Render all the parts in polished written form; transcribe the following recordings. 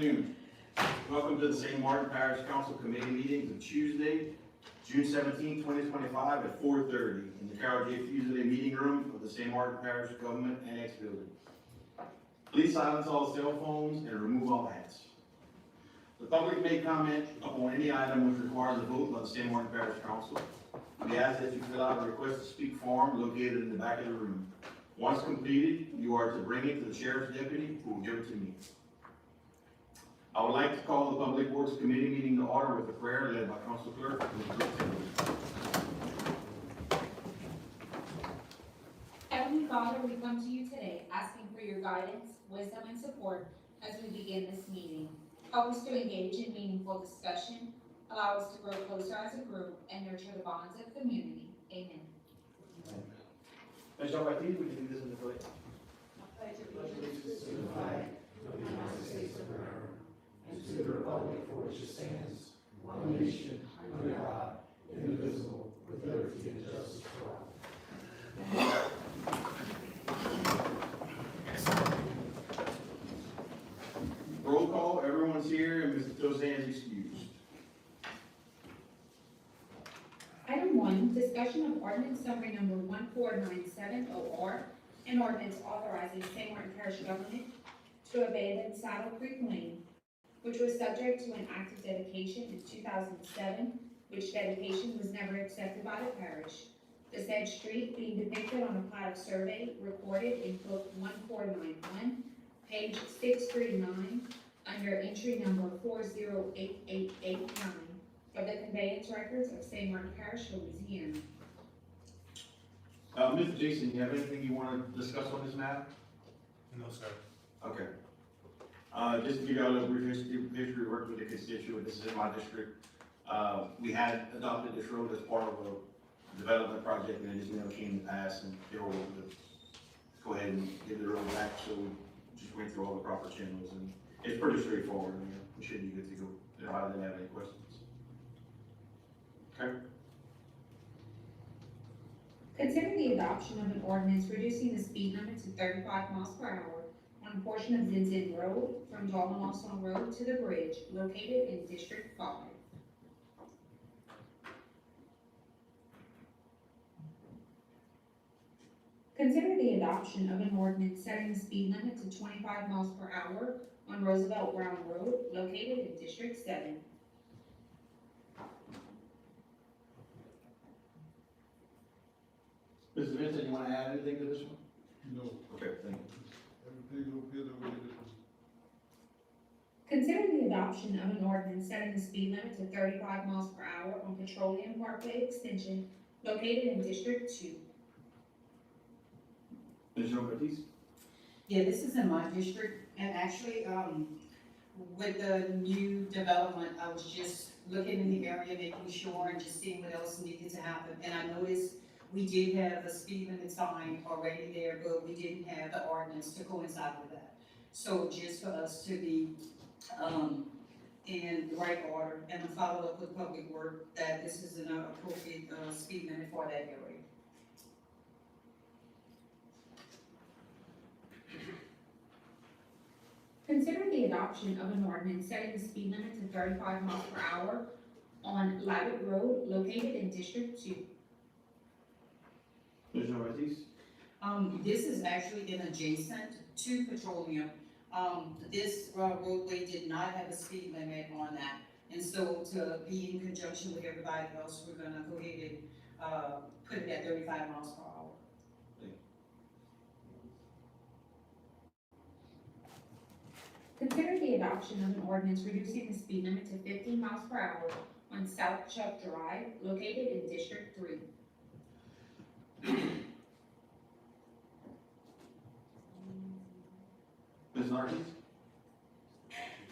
afternoon. Welcome to the St. Martin Parish Council Committee meetings of Tuesday, June 17, 2025 at 4:30 in the Carol J. Fusilier Meeting Room of the St. Martin Parish Government Annex Building. Please silence all cell phones and remove all hats. The public may comment upon any item which requires a vote by the St. Martin Parish Council. We ask that you fill out a request to speak form located in the back of the room. Once completed, you are to bring it to the Sheriff's Deputy, who will give it to me. I would like to call the Public Works Committee meeting to order with a prayer led by Council Clerk. Heavenly Father, we come to you today asking for your guidance, wisdom, and support as we begin this meeting. Help us to engage in meaningful discussion, allow us to grow closer as a group, and nurture the bonds of community. Amen. Ms. Jean-Baptiste, would you do this in the pledge? I pledge allegiance to the flag of the United States of America and to the republic for which it stands, one nation, under God, indivisible, with liberty and justice for all. Roll call, everyone's here, and Mr. Tosan is excused. Item 1, discussion of ordinance summary number 1497 OR, an ordinance authorizing St. Martin Parish government to abandon Saddle Creek Lane, which was subject to an act of dedication in 2007, which dedication was never accepted by the parish. The said street being depicted on a plat of survey recorded in book 1491, page 639, under entry number 408889 of the conveyance records of St. Martin Parish, Louisiana. Mr. Jason, you have anything you want to discuss on this matter? No, sir. Okay. Just to give you a little brief history, work with the constituent, this is in my district. We had adopted this road as part of a development project, and it just never came to pass, and they were able to go ahead and give the road back, so we just went through all the proper channels, and it's pretty straightforward. I mean, we should be good to go. I didn't have any questions. Okay. Consider the adoption of an ordinance reducing the speed limit to 35 miles per hour on a portion of Zinzin Road from Dalton Road to the bridge located in District 5. Consider the adoption of an ordinance setting the speed limit to 25 miles per hour on Roosevelt Brown Road located in District 7. Mr. Vincent, you want to add anything to this one? No, Okay, thank you. everything's okay the way it is. Consider the adoption of an ordinance setting the speed limit to 35 miles per hour on Petroleum Parkway Extension located in District 2. Ms. Jean-Baptiste? Yeah, this is in my district, and actually, with the new development, I was just looking in the area, making sure and just seeing what else needed to happen. And I noticed we did have a speed limit sign already there, but we didn't have the ordinance to coincide with that. So just for us to be, in the right order and to follow up with Public Work, that this is an appropriate, speed limit for that area. Consider the adoption of an ordinance setting the speed limit to 35 miles per hour on Lavitt Road located in District 2. Ms. Jean-Baptiste? This is actually in adjacent to Petroleum. This roadway did not have a speed limit on that. And so to be in conjunction with everybody else, we're gonna go ahead and, put it at 35 miles per hour. Consider the adoption of an ordinance reducing the speed limit to 15 miles per hour on South Chuck Drive located in District 3. Ms. Narkis?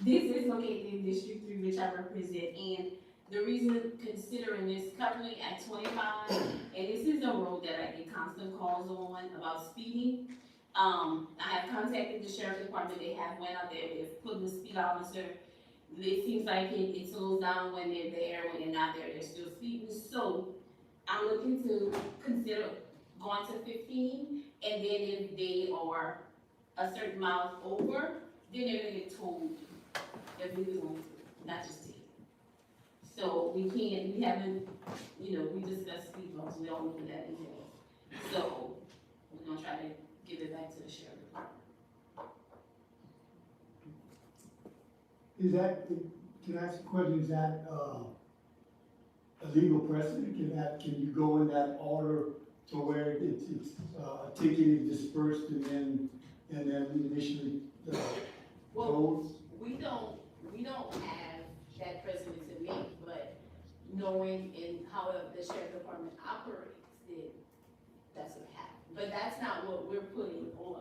This is located in District 3, which I represent, and the reason considering this currently at 25, and this is a road that I get constant calls on about speeding. I have contacted the sheriff department, they have went out there, they've put the speed officer. It seems like it slows down when they're there, when they're not there, they're still speeding. So I'm looking to consider going to 15, and then if they are a certain amount over, then they're gonna get told if we was only two, not just 10. So we haven't, we discussed speed bumps, we don't know what that entails. So we're gonna try to give it back to the sheriff department. Is that, can I ask a question, is that, a legal precedent? Can you go in that order to where a ticket is dispersed and then initially, Well, goes? we don't have that precedent to make, but knowing in how the sheriff department operates, then that's what happened. But that's not what we're putting on,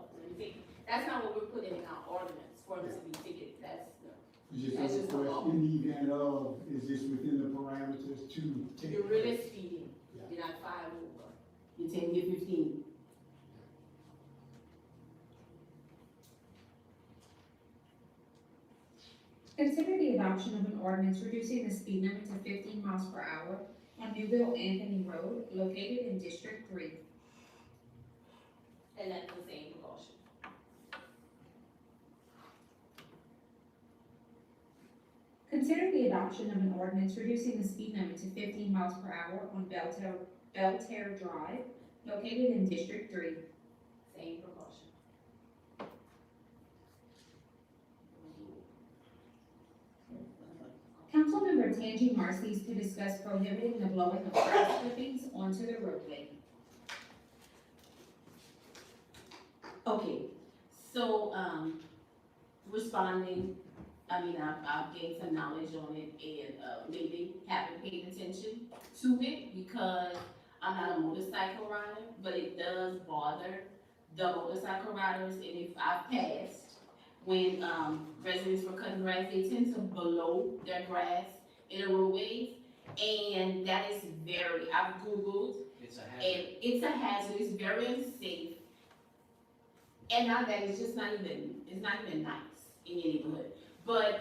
that's not what we're putting in our ordinance for them to be ticketed, that's, no. Just That's a just the law. question, in the event of, is this within the parameters to take? You're really speeding, Yeah. you're not 5 over, you're 10, you're 15. Consider the adoption of an ordinance reducing the speed limit to 15 miles per hour on Newville Anthony Road located in District 3. And that's the same precaution. Consider the adoption of an ordinance reducing the speed limit to 15 miles per hour on Belterre Drive located in District 3. Same precaution. Councilmember Tangi Marcies to discuss prohibiting the blowing of grass clippings onto the roadway. Okay, so, responding, I've gained some knowledge on it and, maybe haven't paid attention to it because I'm not a motorcycle rider, but it does bother the motorcycle riders, and if I've passed, when, residents were cutting grass, they tend to blow their grass in the roadways, and that is I've Googled, It's a and it's a hazard, it's very unsafe. And now that it's not even nice in your neighborhood. But,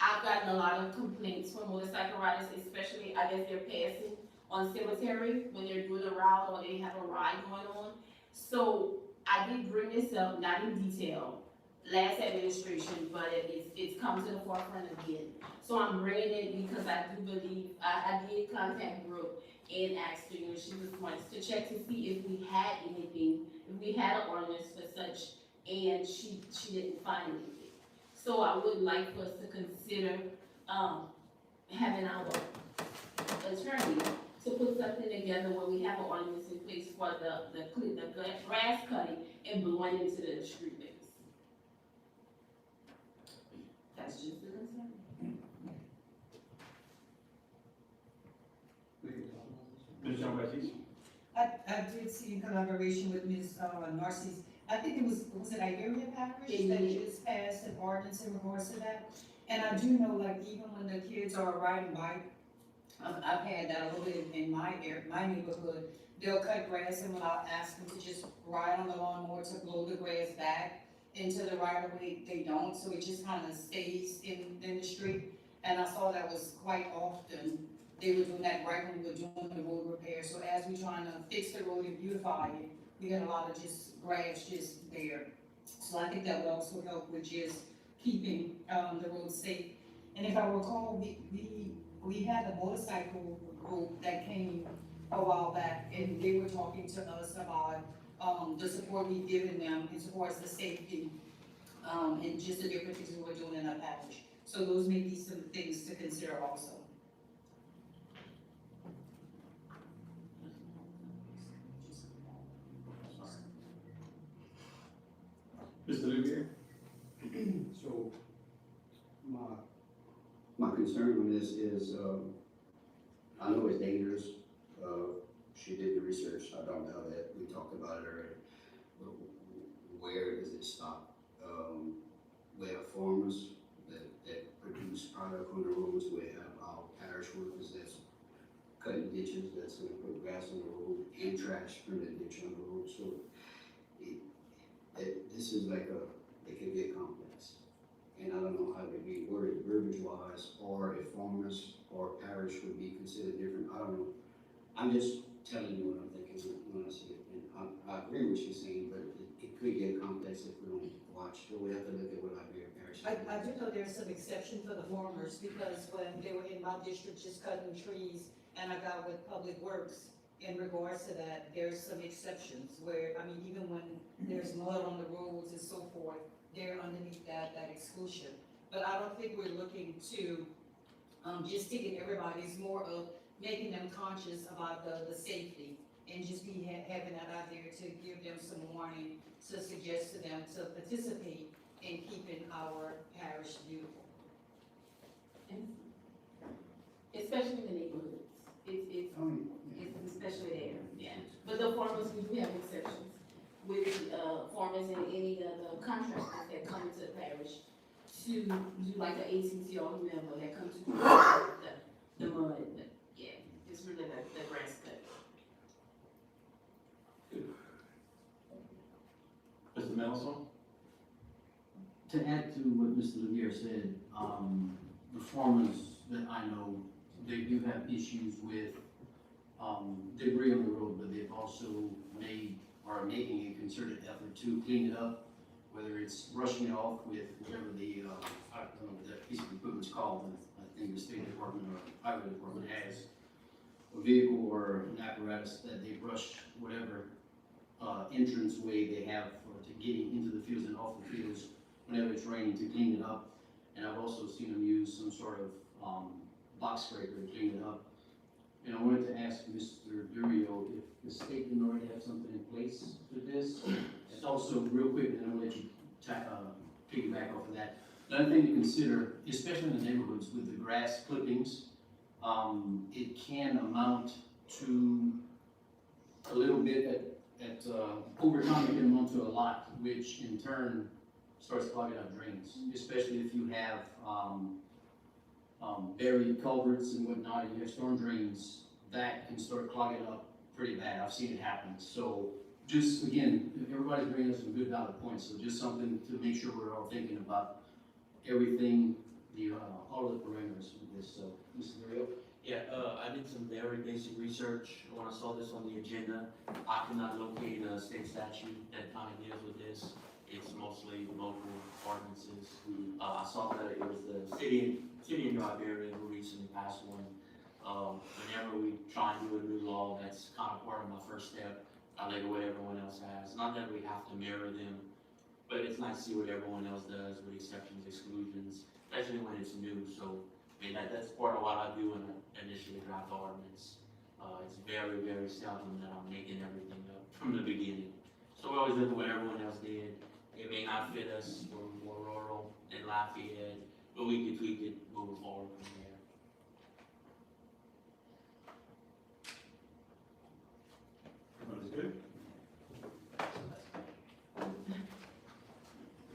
I've gotten a lot of complaints from motorcycle riders, especially, I guess they're passing on Cemetery when they're doing a route or they have a ride going on. So I did bring this up, not in detail, last administration, but it's come to the forefront again. So I'm bringing it because I do believe, I did contact Brooke and asked her, she was smart, to check to see if we had anything, if we had an ordinance for such, and she didn't find anything. So I would like for us to consider, having our attorney to put something together where we have an ordinance in place for the grass cutting and blowing into the street base. That's just a concern. Ms. Jean Baptiste? I did see in collaboration with Ms. Narcisse, I think it was it Iberia Parish that just passed an ordinance in regards to that? And I do know, like, even when the kids are riding bike, I've had that a little bit in my neighborhood. They'll cut grass and when I ask them to just ride on the lawnmower to blow the grass back into the right of way, they don't, so it just kind of stays in the street. And I saw that was quite often, they were doing that right when we were doing the road repair. So as we're trying to fix the road and beautify it, we got a lot of just grass just there. So I think that would also help with just keeping, the road safe. And if I recall, we had a motorcycle group that came a while back and they were talking to us about, the support we've given them as far as the safety, and just the different things we were doing in our parish. So those may be some things to consider also. Mr. Louvier? So, my concern on this is, I know it's dangerous, she did the research, I don't know that, we talked about it already. But where does it stop? We have farmers that produce product on the roads, we have our parish workers that's cutting ditches, that's gonna put grass on the road, and trash from the ditch on the road, so this is like it can get complex. And I don't know how to be worded verbiage wise, or if farmers or parish would be considered different, I don't know. I'm just telling you what I'm thinking when I see it, and I agree with what you're saying, but it could get complex if we don't watch, but we have to look at what Liberia Parish. I do know there's some exception for the farmers, because when they were in my district just cutting trees, and I got with Public Works, in regards to that, there's some exceptions where, I mean, even when there's mud on the roads and so forth, they're underneath that exclusion. But I don't think we're looking to, just ticket everybody, it's more of making them conscious about the safety, and just be having that out there to give them some warning, to suggest to them to participate in keeping our parish beautiful. Especially in the neighborhoods, it's especially there, yeah. But the farmers, we do have exceptions with, farmers and any of the contractors that come into the parish to do like the ACT or whoever that comes to do the mud, yeah, it's really the grass cut. Mr. Melson? To add to what Mr. Lemire said, the farmers that I know, they do have issues with, debris on the road, but they've also are making a concerted effort to clean it up, whether it's brushing it off with whatever I don't know what that piece of equipment's called, I think the State Department or Highway Department has a vehicle or an apparatus that they brush whatever, entrance way they have to getting into the fields and off the fields whenever it's raining to clean it up. And I've also seen them use some sort of box scraper to clean it up. And I wanted to ask Mr. Durio if the state didn't already have something in place for this. And also, real quick, and I'll let you piggyback off of that. Another thing to consider, especially in the neighborhoods with the grass clippings, it can amount to a little bit over time it can amount to a lot, which in turn starts clogging up drains, especially if you have buried culverts and whatnot, and you have storm drains, that can start clogging up pretty bad. I've seen it happen. So just, again, everybody's bringing us some good valid points, so just something to make sure we're all thinking about everything, all of the parameters of this. So, Mr. Rio? Yeah, I did some very basic research when I saw this on the agenda. I could not locate a state statute that kind of deals with this. It's mostly local ordinances. I saw that it was the city in Liberia who recently passed one. Whenever we try and do a new law, that's kind of part of my first step. I look at what everyone else has. Not that we have to mirror them, but it's nice to see what everyone else does with exceptions, exclusions, especially when it's new. So, I mean, that's part of what I do when I initially draft the ordinance. It's very, very seldom that I'm making everything up from the beginning. So we always look at what everyone else did. It may not fit us, we're more rural than Lafayette, but we could tweak it moving forward from there. Everybody's good?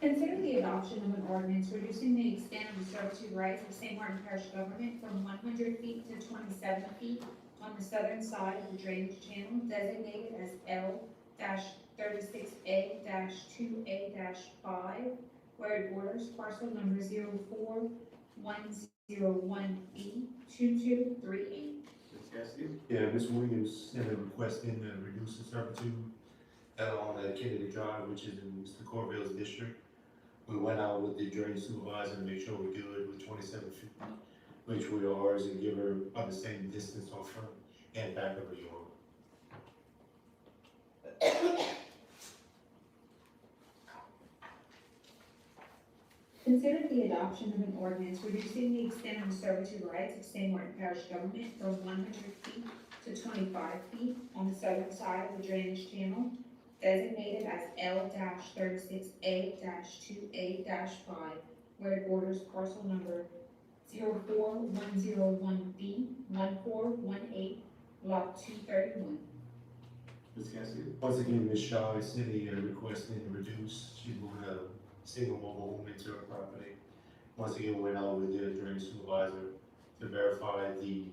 Consider the adoption of an ordinance reducing the extent of the servitude rights of St. Martin Parish government from 100 feet to 27 feet on the southern side of the drainage channel designated as L-36A-2A-5, where it borders parcel number 04101B2238. Ms. Castillo? Yeah, Ms. Williams sent a request in to reduce the servitude on Kennedy Drive, which is in Mr. Corville's district. We went out with the drainage supervisor to make sure we're good with 27 feet, which we are, and give her about the same distance on front and back of the yard. Consider the adoption of an ordinance reducing the extent of the servitude rights of St. Martin Parish government from 100 feet to 25 feet on the southern side of the drainage channel designated as L-36A-2A-5, where it borders parcel number 04101B1418, lot 231. Ms. Castillo? Once again, Ms. Shaw is sending a request in to reduce. She's moving a single mobile home into her property. Once again, went out with the drainage supervisor to verify the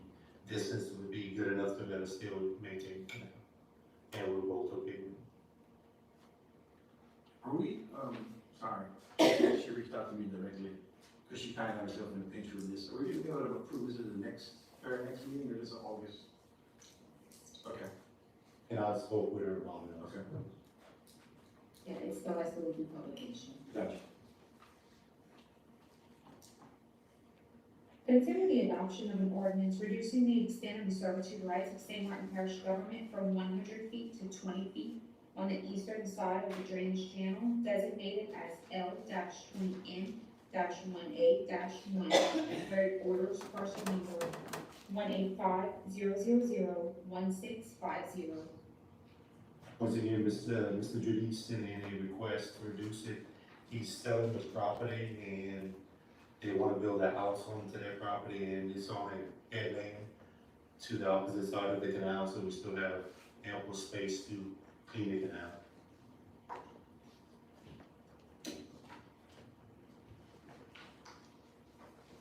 distance would be good enough to let us still maintain canal. And we're both okay with it. Are we, sorry, she reached out to me directly, because she kind of got herself in a pinch with this. Are we gonna be able to approve this at the very next meeting, or this is August? Okay, And I spoke with her about it. okay. Yeah, it still has to go through publication. Gotcha. Consider the adoption of an ordinance reducing the extent of the servitude rights of St. Martin Parish government from 100 feet to 20 feet on the eastern side of the drainage channel designated as L-20N-1A-1, third orders parcel number 185-000-1650. Once again, Mr. Judy sent in a request to reduce it. He's selling the property and they want to build a house onto their property and it's on a headland to the opposite side of the canal, so we still have ample space to clean the canal.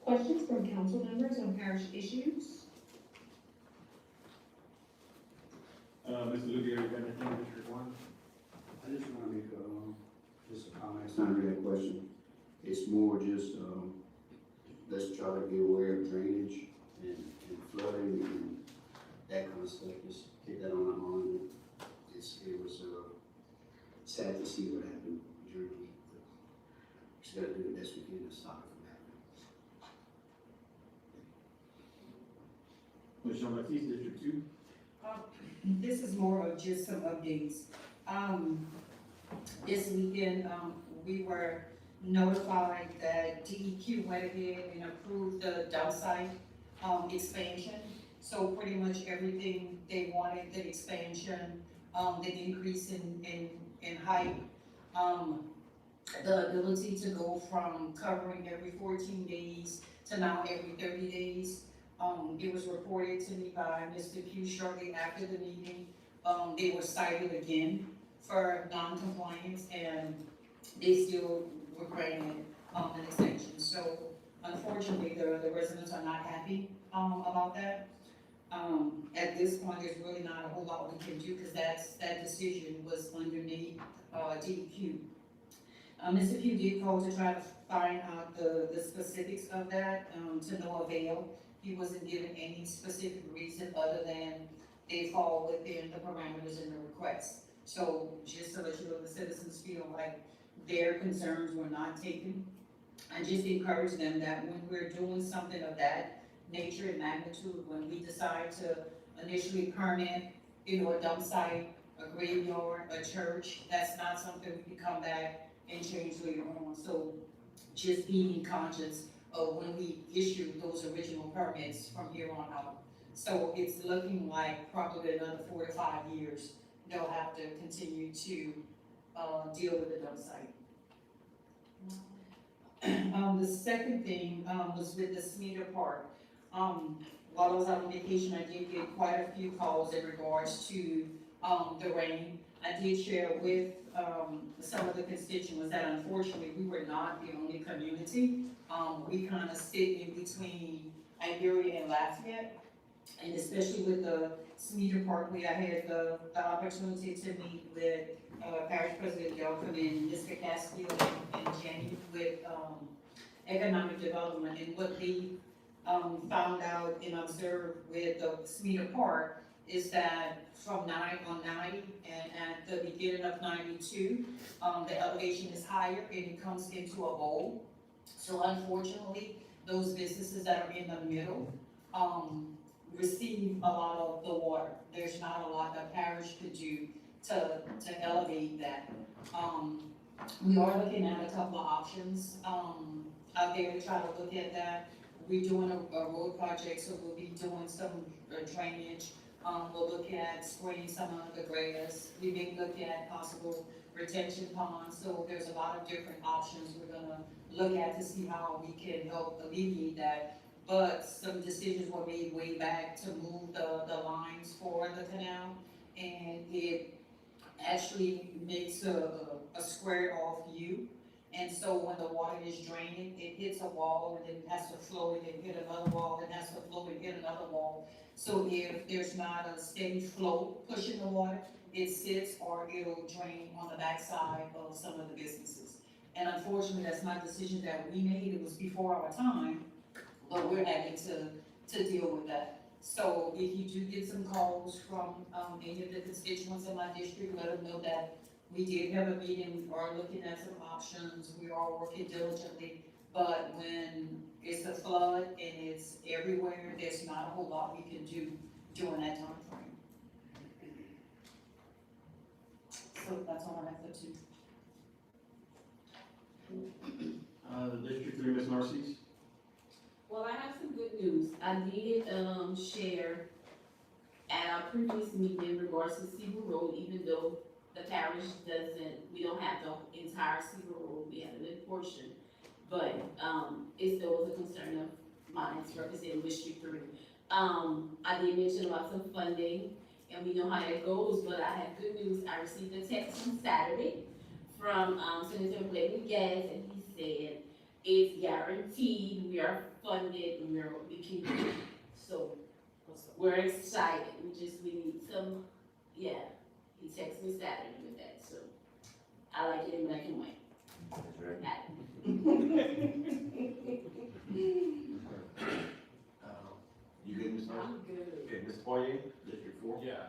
Questions from council members on parish issues? Mr. Luvier, you got anything, District One? I just wanna make just a comment, it's not really a question. It's more just, let's try to be aware of drainage and flooding and that kind of stuff, just keep that on our mind. It was, sad to see what happened during the week, but we just gotta do the best we can to stop it from happening. Ms. Jean-Baptiste, District Two? This is more of just some updates. This weekend, we were notified that DEQ went ahead and approved the dump site, expansion. So pretty much everything they wanted, the expansion, the increase in height, the ability to go from covering every 14 days to now every 30 days. It was reported to me by Mr. Pugh shortly after the meeting. They were cited again for non-compliance and they still were granted, an extension. So unfortunately, the residents are not happy, about that. At this point, there's really not a whole lot we can do because that decision was underneath, DEQ. Mr. Pugh did call to try to find out the specifics of that, to no avail. He wasn't given any specific reason other than they fall within the parameters in the request. So just to let you know, the citizens feel like their concerns were not taken. I just encourage them that when we're doing something of that nature and magnitude, when we decide to initially permit, a dump site, a graveyard, a church, that's not something we can come back and change later on. So just being conscious of when we issue those original permits from here on out. So it's looking like probably another 4 to 5 years, they'll have to continue to, deal with the dump site. The second thing, was with the Smeater Park. While I was out on vacation, I did get quite a few calls in regards to, the rain. I did share with, some of the constituents that unfortunately we were not the only community. We kind of sit in between Iberia and Lafayette. And especially with the Smeater Parkway, I had the opportunity to meet with, Parish President Delphine and Mr. Castillo and Jenny with, economic development. And what they, found out and observed with the Smeater Park is that from 90 and at the beginning of 92, the elevation is higher and it comes into a bowl. So unfortunately, those businesses that are in the middle, receive a lot of the water. There's not a lot that Parish could do to elevate that. We are looking at a couple of options, out there to try to look at that. We're doing a road project, so we'll be doing some drainage. We'll look at spraying some of the grass. We may look at possible retention ponds. So there's a lot of different options we're gonna look at to see how we can help alleviate that. But some decisions were made way back to move the lines for the canal, and it actually makes a squared off view. And so when the water is draining, it hits a wall and then it has to flow and then hit another wall, and has to flow and hit another wall. So if there's not a steady flow pushing the water, it sits or it'll drain on the backside of some of the businesses. And unfortunately, that's not a decision that we made, it was before our time, but we're having to deal with that. So if you do get some calls from any of the constituents in my district, let them know that We did have a meeting, we are looking at some options, we are working diligently, but when it's a flood and it's everywhere, there's not a whole lot we can do during that time frame. So that's all I have for two. District Three, Ms. Narcisse? Well, I have some good news. I did, share at our previous meeting in regards to Seaver Road, even though the parish doesn't, we don't have the entire Seaver Road, we have a little portion. But, it still was a concern of mine representing District Three. I did mention about some funding, and we know how that goes, but I have good news. I received a text on Saturday from, Senator Blakely Gas, and he said, it's guaranteed, we are funded, and we can do it. So, we're excited, we need some, yeah, he texted me Saturday with that, so I like it in black and white. You good, Ms. Narcisse? I'm good. Okay, Ms. Poirier, District Four? Yeah,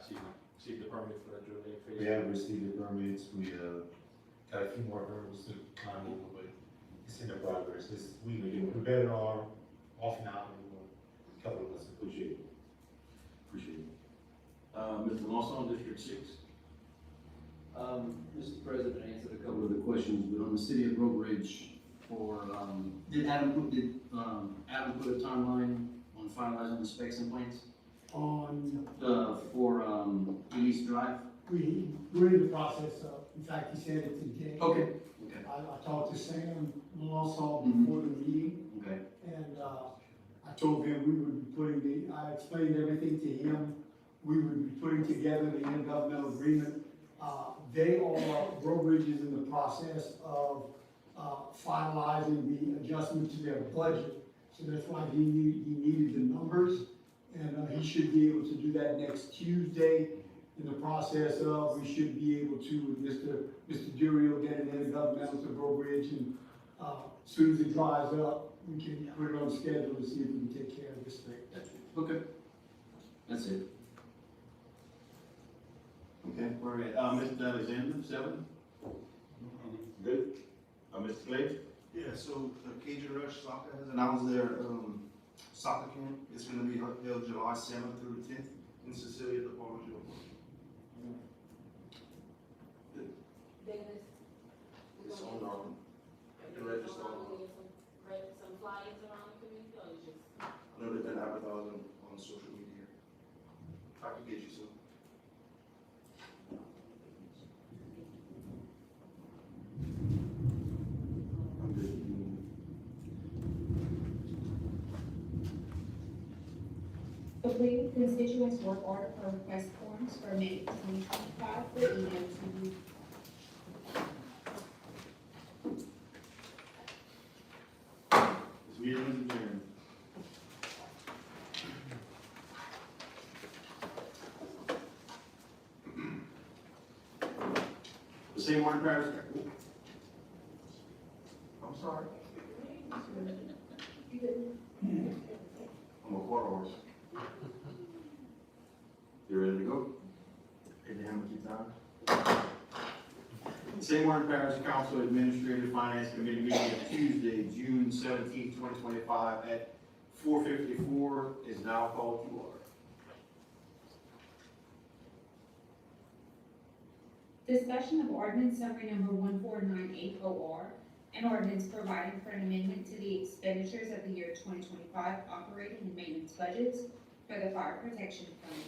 see the permit for that drill rig phase. We have received the permits, we, got a few more hurdles to climb over, but it's in the progress. We're better off now than we were a couple of months ago. Appreciate it. Mr. Lawson, District Six? Mr. President, I answered a couple of the questions, but on the city of Broke Ridge for, did Adam put a timeline on finalizing the specs and plans? On, For, East Drive? we're in the process of, in fact, he said it today. Okay. I talked to Sam Lawson before the meeting, Okay. and, I told him we would be I explained everything to him. We would be putting together the intergovernmental agreement. Broke Ridge is in the process of, finalizing the adjustment to their budget. So that's why he needed the numbers, and, he should be able to do that next Tuesday. In the process of, we should be able to, with Mr. Durio, get an intergovernmental to Broke Ridge, and, as soon as it dries up, we can put it on schedule to see if we can take care of this thing. Okay. That's it. Okay, we're at, Mr. Alexander, seven? Good. Mr. Clay? Yeah, so the Cajun Rush Soccer has announced their, soccer camp. It's gonna be held July 7th through the 10th in Cecilia, Department of Dennis? It's on, you can register on, Some flyers around the community, or you just? I know they've been advertising on social media. I can get you some. I'm good. Complete constituents work order for request forms for May 2025 for email to you. This meeting is adjourned. The St. Martin Parish. I'm sorry. I'm a quarter horse. You ready to go? Abraham, keep time. The St. Martin Parish Council Administrative Finance Committee meeting of Tuesday, June 17, 2025 at 4:54 is now called to order. Discussion of ordinance summary number 1498 OR, an ordinance providing for an amendment to the expenditures of the year 2025 operating and maintenance budgets for the Fire Protection Fund.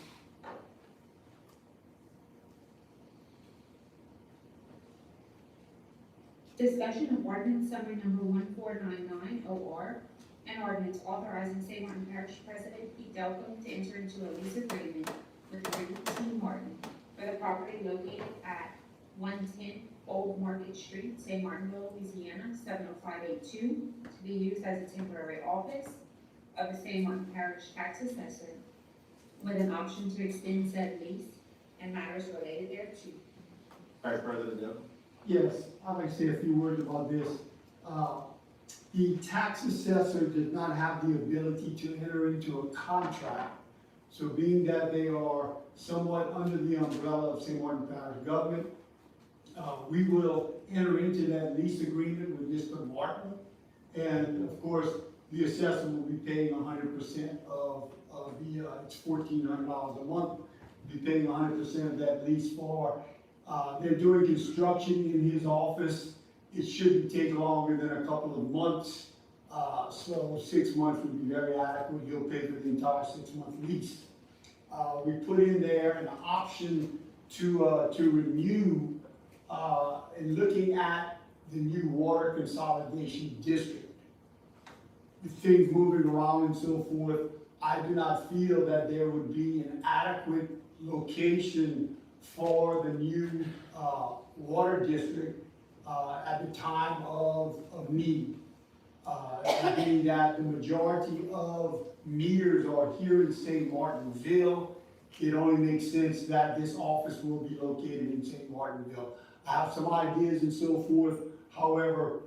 Discussion of ordinance summary number 1499 OR, an ordinance authorizing St. Martin Parish President Pete Delcom to enter into a lease agreement with T. Martin for the property located at 110 Old Market Street, St. Martinville, Louisiana, 70582, to be used as a temporary office of the St. Martin Parish Tax Assessor, with an option to extend said lease and matters related thereto. Vice President Dale. Yes, I'd like to say a few words about this. The tax assessor does not have the ability to enter into a contract. So being that they are somewhat under the umbrella of St. Martin Parish government, we will enter into that lease agreement with Mr. Martin. And of course, the assessor will be paying 100% of the, it's $1,400 a month, be paying 100% of that lease for. They're doing construction in his office. It shouldn't take longer than a couple of months. So 6 months would be very adequate. He'll pay for the entire 6-month lease. We put in there an option to renew, and looking at the new water consolidation district. With things moving around and so forth, I do not feel that there would be an adequate location for the new water district at the time of need. Being that the majority of meters are here in St. Martinville, it only makes sense that this office will be located in St. Martinville. I have some ideas and so forth. However,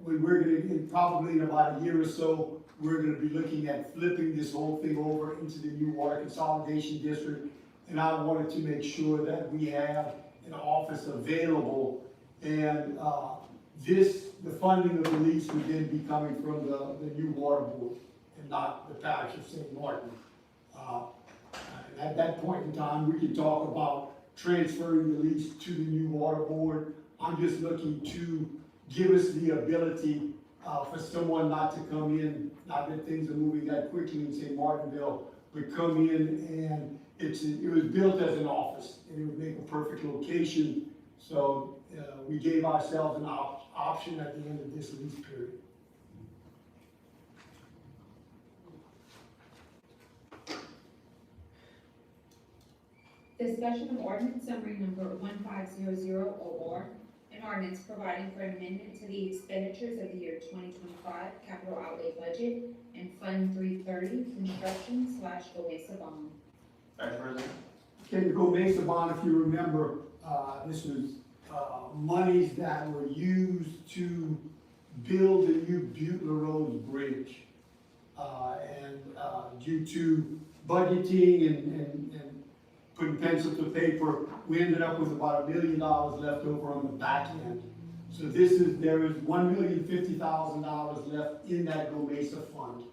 we're gonna, probably in about a year or so, we're gonna be looking at flipping this whole thing over into the new water consolidation district. And I wanted to make sure that we have an office available. And the funding of the lease would then be coming from the new water board and not the parish of St. Martin. And at that point in time, we can talk about transferring the lease to the new water board. I'm just looking to give us the ability for someone not to come in, not that things are moving that quickly in St. Martinville, but come in and it was built as an office and it would make a perfect location. So we gave ourselves an option at the end of this lease period. Discussion of ordinance summary number 1500 OR, an ordinance providing for an amendment to the expenditures of the year 2025 capital outlay budget and Fund 330 construction/OASA bond. Vice President? Okay, the Go-Mesa bond, if you remember, this was monies that were used to build the new Butler Road Bridge. And due to budgeting and putting pencil to paper, we ended up with about $1 million left over on the back end. So there is $1,050,000 left in that Go-Mesa fund.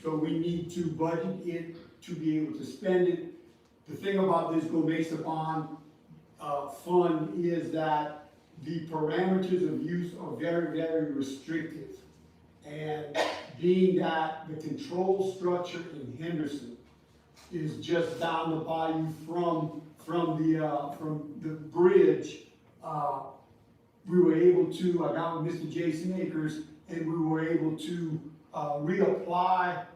So we need to budget it to be able to spend it. The thing about this Go-Mesa bond fund is that the parameters of use are very, very restrictive. And being that the control structure in Henderson is just down the bayou from the bridge, we were able to, I got with Mr. Jason Akers, and we were able to reapply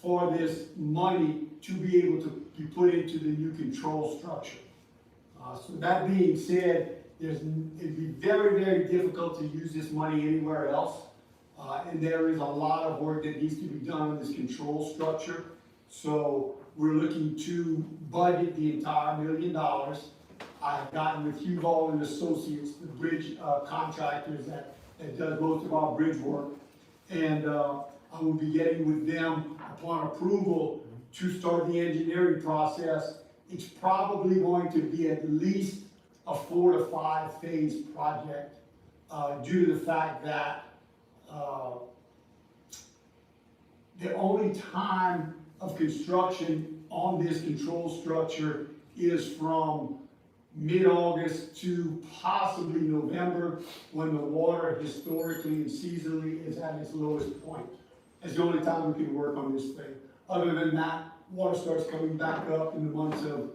for this money to be able to be put into the new control structure. So that being said, it'd be very, very difficult to use this money anywhere else. And there is a lot of work that needs to be done in this control structure. So we're looking to budget the entire $1 million. I've gotten with Huval and Associates, the bridge contractors that does most of our bridge work. And I will be getting with them upon approval to start the engineering process. It's probably going to be at least a 4 to 5 phase project due to the fact that the only time of construction on this control structure is from mid-August to possibly November, when the water historically and seasonally is at its lowest point. That's the only time we can work on this thing. Other than that, water starts coming back up in the months of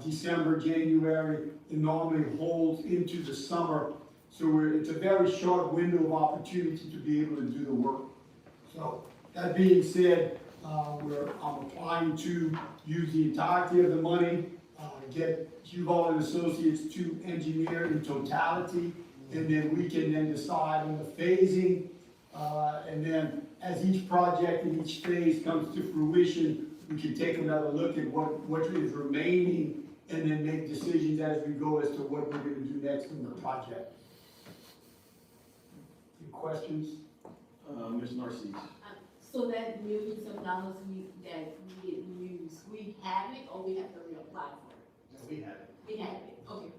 December, January. It normally holds into the summer. So it's a very short window of opportunity to be able to do the work. So that being said, I'm applying to use the entirety of the money, get Huval and Associates to engineer in totality, and then we can then decide on the phasing. And then as each project and each phase comes to fruition, we can take another look at what is remaining and then make decisions as we go as to what we're going to do next in the project. Any questions? Ms. Narcisse? So that millions of dollars that we didn't use, we have it or we have to reapply for it? We have it. We have it, okay.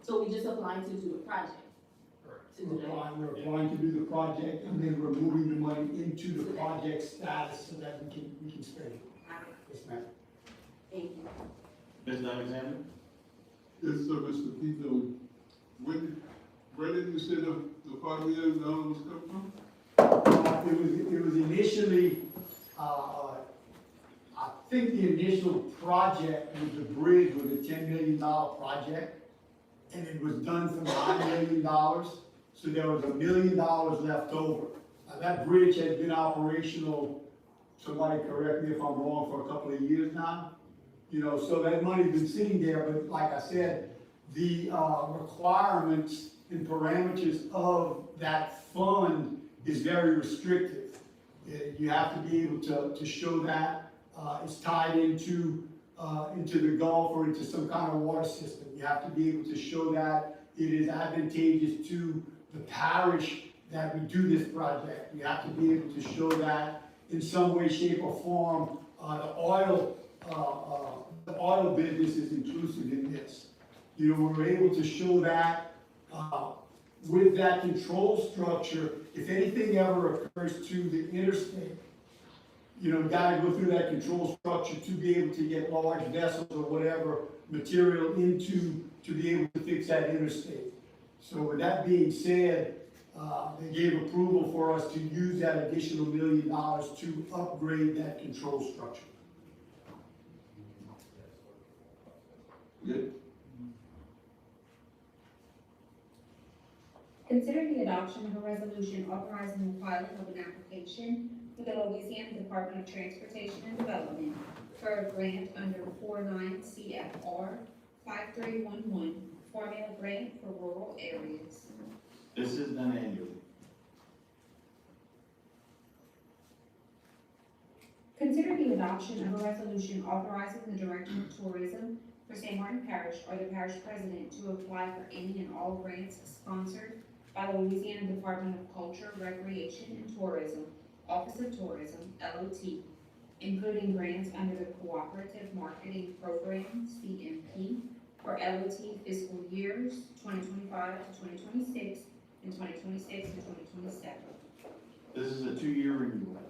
So we just applying to do the project? To do that? We're applying to do the project, and then we're moving the money into the project status so that we can spend it. Yes, ma'am. Thank you. Mr. Alexander? Yes, sir, Mr. Tito. Where did you say the $5 million was coming from? It was initially, I think the initial project with the bridge was a $10 million project, and it was done for $9 million, so there was $1 million left over. That bridge has been operational, somebody correct me if I'm wrong, for a couple of years now. You know, so that money's been sitting there, but like I said, the requirements and parameters of that fund is very restrictive. You have to be able to show that it's tied into the Gulf or into some kind of water system. You have to be able to show that it is advantageous to the parish that we do this project. You have to be able to show that in some way, shape, or form, the oil business is inclusive in this. You know, we're able to show that with that control structure, if anything ever occurs to the interstate, you know, gotta go through that control structure to be able to get large vessels or whatever material into, to be able to fix that interstate. So with that being said, they gave approval for us to use that additional $1 million to upgrade that control structure. Good. Consider the adoption of a resolution authorizing the filing of an application with the Louisiana Department of Transportation and Development for a grant under 49 CFR 5311 formula grant for rural areas. This is done annually. Consider the adoption of a resolution authorizing the Director of Tourism for St. Martin Parish or the parish president to apply for any and all grants sponsored by the Louisiana Department of Culture, Recreation, and Tourism, Office of Tourism, LOT, including grants under the Cooperative Marketing Program, CMP, for LOT fiscal years 2025 to 2026 and 2026 to 2027. This is a 2-year renewal.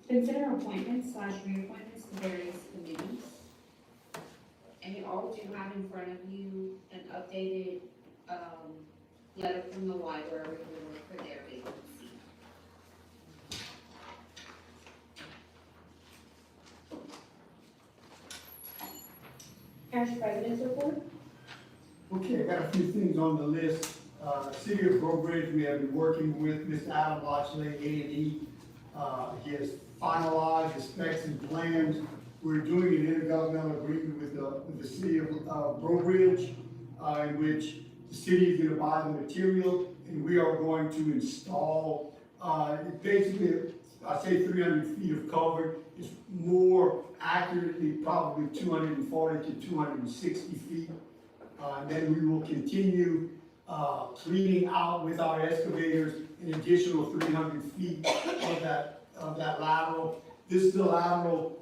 Consider appointments / reappointments to various committees. And you all do have in front of you an updated, letter from the library for their vacancy. Parish President's report. Okay, I got a few things on the list. City of Grow Bridge, we have been working with Mr. Adam Botchley, A&E. He has finalized the specs and plans. We're doing an intergovernmental agreement with the city of Grow Bridge, in which the city is gonna buy the material, and we are going to install, basically, I say 300 feet of culvert. It's more accurately probably 240 to 260 feet. Then we will continue cleaning out with our excavators an additional 300 feet of that lateral. This is the lateral,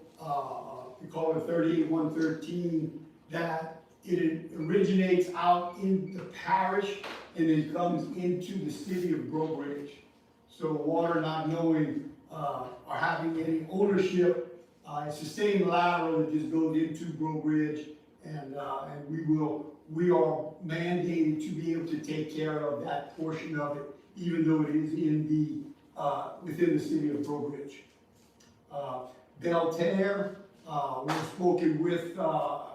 we call it 38113, that it originates out in the parish and then comes into the city of Grow Bridge. So water not knowing or having any ownership, it's the same lateral that just goes into Grow Bridge, and we are mandated to be able to take care of that portion of it, even though it is in the within the city of Grow Bridge. Belterre, we've spoken with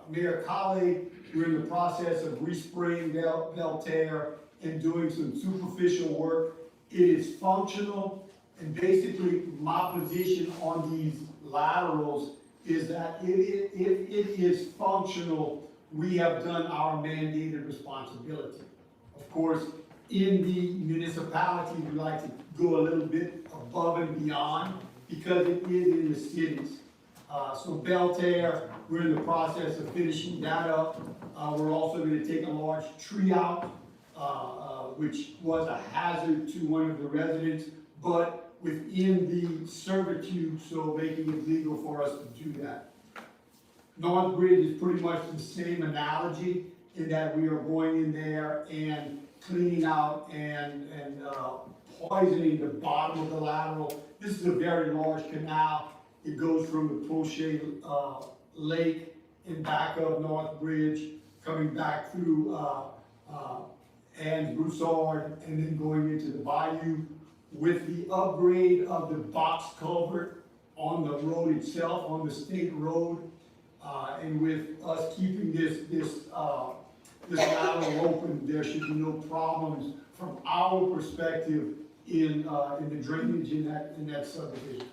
Mayor Colley. We're in the process of respraying Belterre and doing some superficial work. It is functional, and basically my position on these laterals is that if it is functional, we have done our mandated responsibility. Of course, in the municipality, we like to go a little bit above and beyond because it is in the cities. So Belterre, we're in the process of finishing that up. We're also going to take a large tree out, which was a hazard to one of the residents, but within the servitude, so making it legal for us to do that. North Bridge is pretty much the same analogy in that we are going in there and cleaning out and poisoning the bottom of the lateral. This is a very large canal. It goes from the Poche Lake in back of North Bridge, coming back through Anne's Broussard, and then going into the bayou. With the upgrade of the box culvert on the road itself, on the state road, and with us keeping this lateral open, there should be no problems from our perspective in the drainage in that subdivision.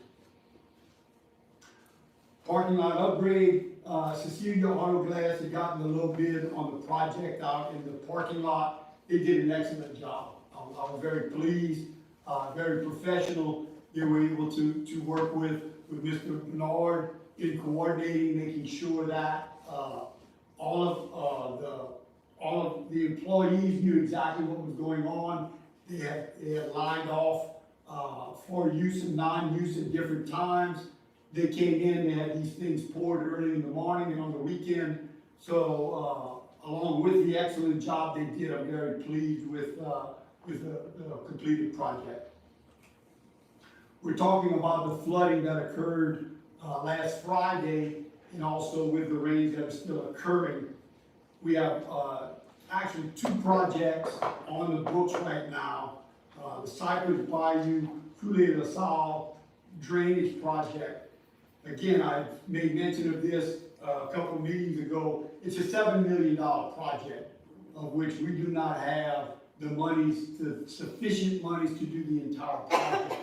Parking lot upgrade, Cecilia Auto Glass had gotten a little bid on the project out in the parking lot. They did an excellent job. I was very pleased, very professional. They were able to work with Mr. Bernard in coordinating, making sure that all of the employees knew exactly what was going on. They had lined off for use and non-use at different times. They came in, they had these things poured early in the morning and on the weekend. So along with the excellent job they did, I'm very pleased with the completed project. We're talking about the flooding that occurred last Friday, and also with the rains that are still occurring. We have actually 2 projects on the books right now. The Cypress Bayou Coulee LaSalle drainage project. Again, I made mention of this a couple of meetings ago. It's a $7 million project, of which we do not have the sufficient monies to do the entire project.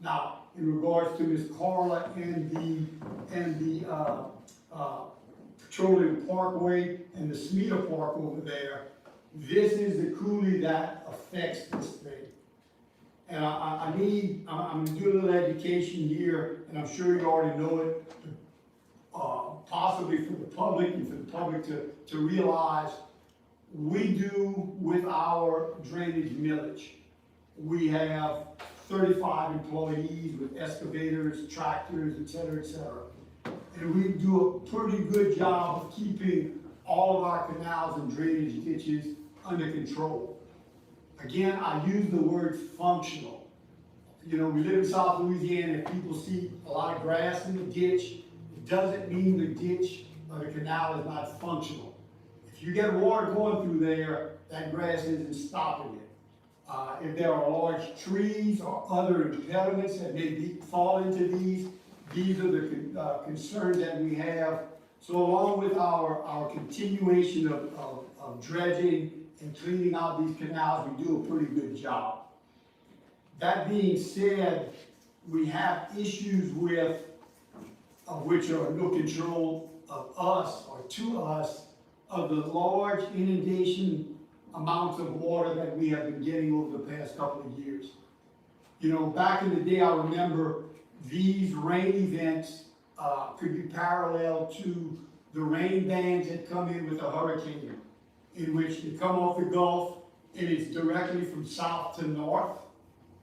Now, in regards to Ms. Carla and the Petroleum Parkway and the Smeta Park over there, this is the coulee that affects this thing. And I'm gonna do a little education here, and I'm sure you already know it, possibly for the public and for the public to realize, we do with our drainage millage. We have 35 employees with excavators, tractors, et cetera, and we do a pretty good job of keeping all of our canals and drainage ditches under control. Again, I use the word functional. You know, we live in South Louisiana. If people see a lot of grass in the ditch, it doesn't mean the ditch or the canal is not functional. If you get water going through there, that grass isn't stopping it. If there are large trees or other impediments that may fall into these are the concerns that we have. So along with our continuation of dredging and cleaning out these canals, we do a pretty good job. That being said, we have issues with, which are no control of us or to us, of the large inundation amounts of water that we have been getting over the past couple of years. You know, back in the day, I remember these rain events could be parallel to the rain bands that come in with a hurricane, in which they come off the Gulf and it's directly from south to north,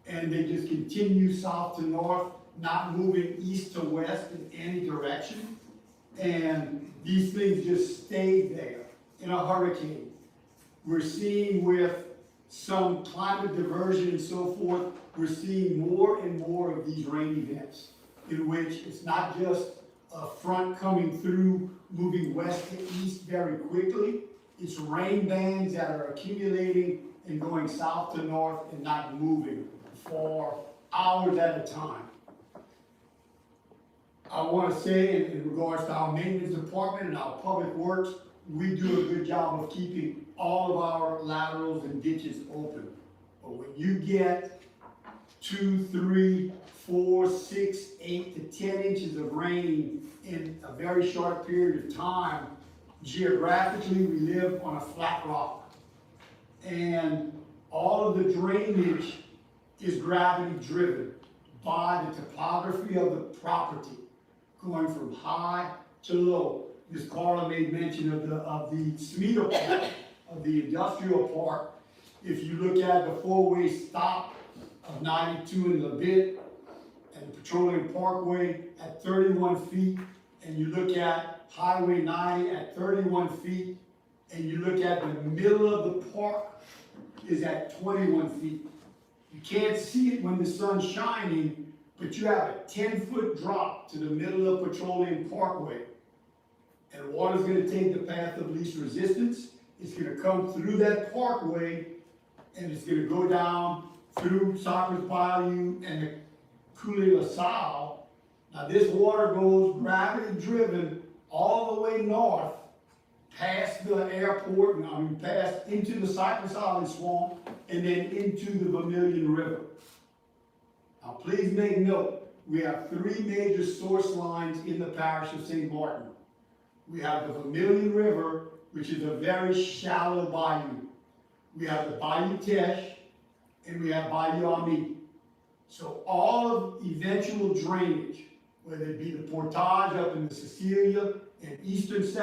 and they just continue south to north, not moving east to west in any direction. And these things just stay there in a hurricane. We're seeing with some climate diversion and so forth, we're seeing more and more of these rain events in which it's not just a front coming through, moving west to east very quickly. It's rain bands that are accumulating and going south to north and not moving for hours at a time. I want to say in regards to our maintenance department and our public works, we do a good job of keeping all of our laterals and ditches open. But when you get 2, 3, 4, 6, 8 to 10 inches of rain in a very short period of time, geographically we live on a flat rock. And all of the drainage is gravity driven by the topography of the property, going from high to low. Ms. Carla made mention of the Smeta Park, of the industrial park. If you look at the four-way stop of 92 in Labit and the Petroleum Parkway at 31 feet, and you look at Highway 90 at 31 feet, and you look at the middle of the park is at 21 feet. You can't see it when the sun's shining, but you have a 10-foot drop to the middle of Petroleum Parkway. And water's gonna take the path of least resistance. It's gonna come through that parkway, and it's gonna go down through Cypress Bayou and the Coulee LaSalle. Now, this water goes gravity driven all the way north, past the airport, and past into the Cypress Island swamp, and then into the Vermilion River. Now, please make note, we have 3 major source lines in the parish of St. Martin. We have the Vermilion River, which is a very shallow bayou. We have the Bayou Teche, and we have Bayou Ami. So all of eventual drainage, whether it be the portage up in the Cecilia and eastern section,